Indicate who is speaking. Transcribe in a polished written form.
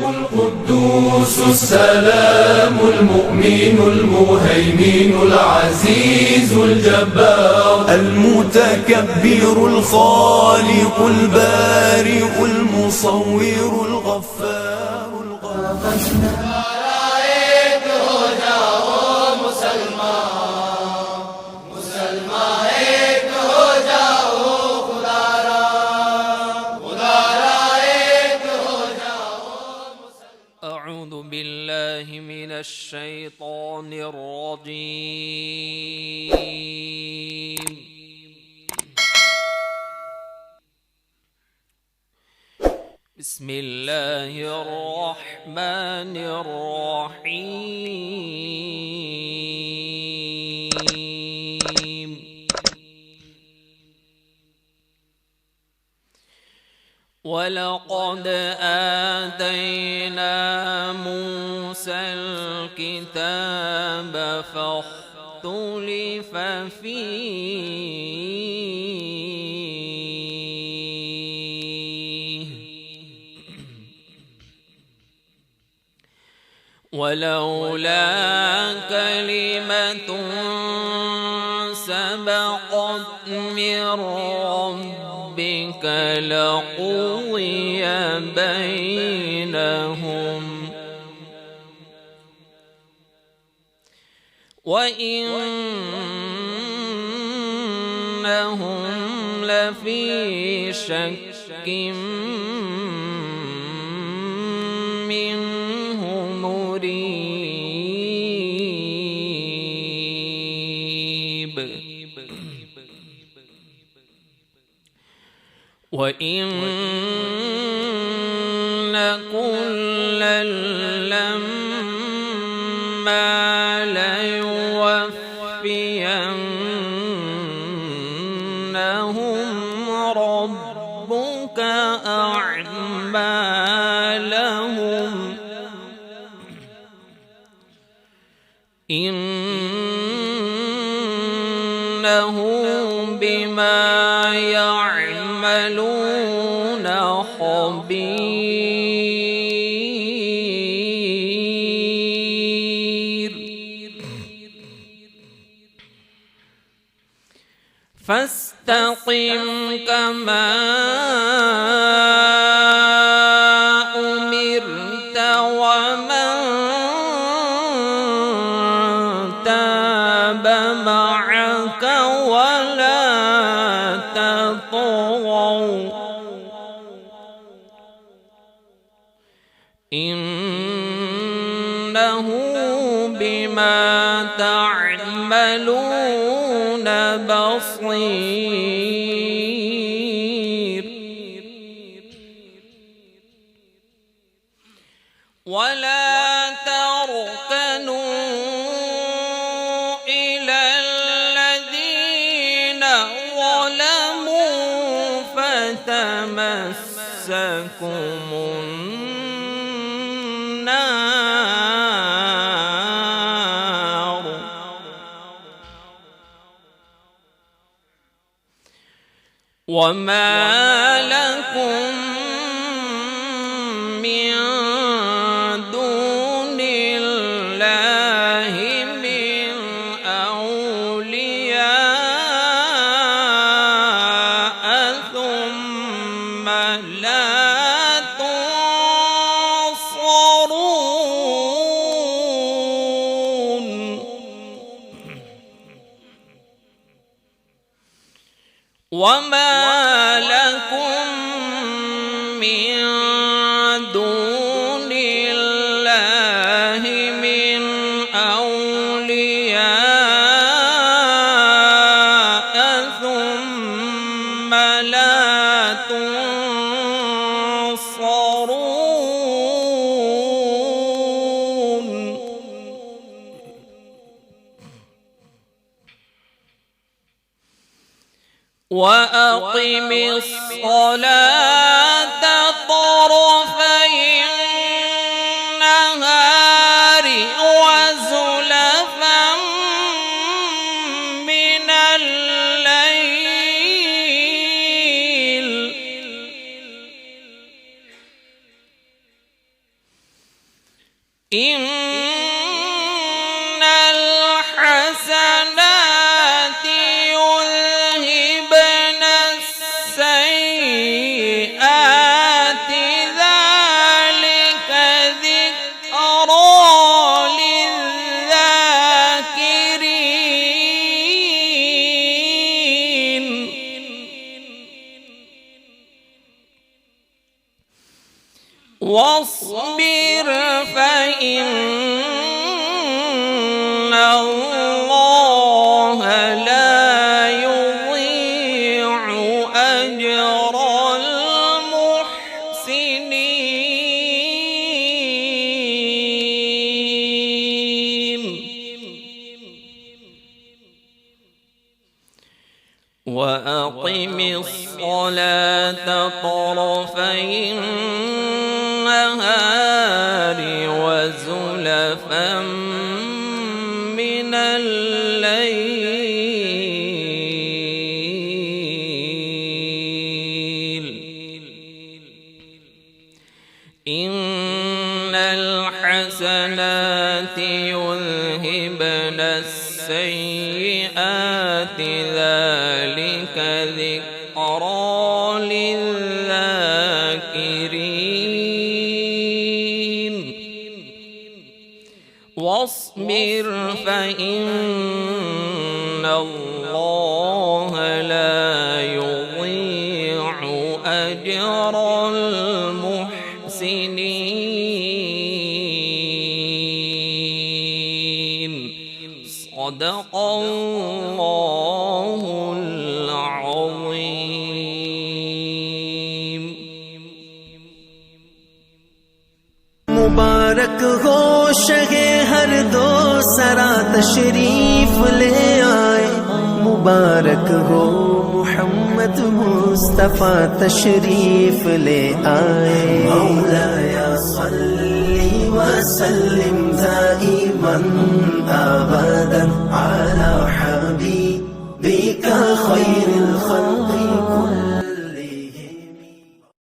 Speaker 1: القدوس السلام المؤمن المهيمن العزيز الجبار
Speaker 2: المتكبر الخالق البارئ المصور الغفار القهار.
Speaker 3: أعوذ بالله من الشيطان الرجيم. بسم الله الرحمن الرحيم. ولقد آتينا موسى الكتاب فاختلف فيه ولولا كلمة سبقت من ربك لقضي بينهم وإنهم لفي شك منه مريب. وإن كلا لما ليوفينهم ربك أعمالهم إنه بما يعملون خبير. فاستقم كما أمرت ومن تاب معك ولا تطغوا إنه بما تعملون بصير. ولا تركنوا إلى الذين ظلموا فتمسكم النار وما لكم من دون الله من أولياء ثم لا تنصرون. وما لكم من دون الله من أولياء ثم لا تنصرون. وأقم الصلاة طرفي النهار وزلفا من الليل إن الحسنات يذهبن السيئات ذلك ذكرى للذاكرين واصبر فإن الله لا يضيع أجر المحسنين وأقم الصلاة طرفي النهار وزلفا من الليل إن الحسنات يذهبن السيئات ذلك ذكرى للذاكرين واصبر فإن الله لا يضيع أجر المحسنين صدق الله العظيم
Speaker 4: मुबारक हो शगे हर दो सरा तशरीफ ले आए मुबारक हो मुहम्मद मुस्तफा तशरीफ ले आए मौलाया सल्ली व सल्लिम दाइमन अबदन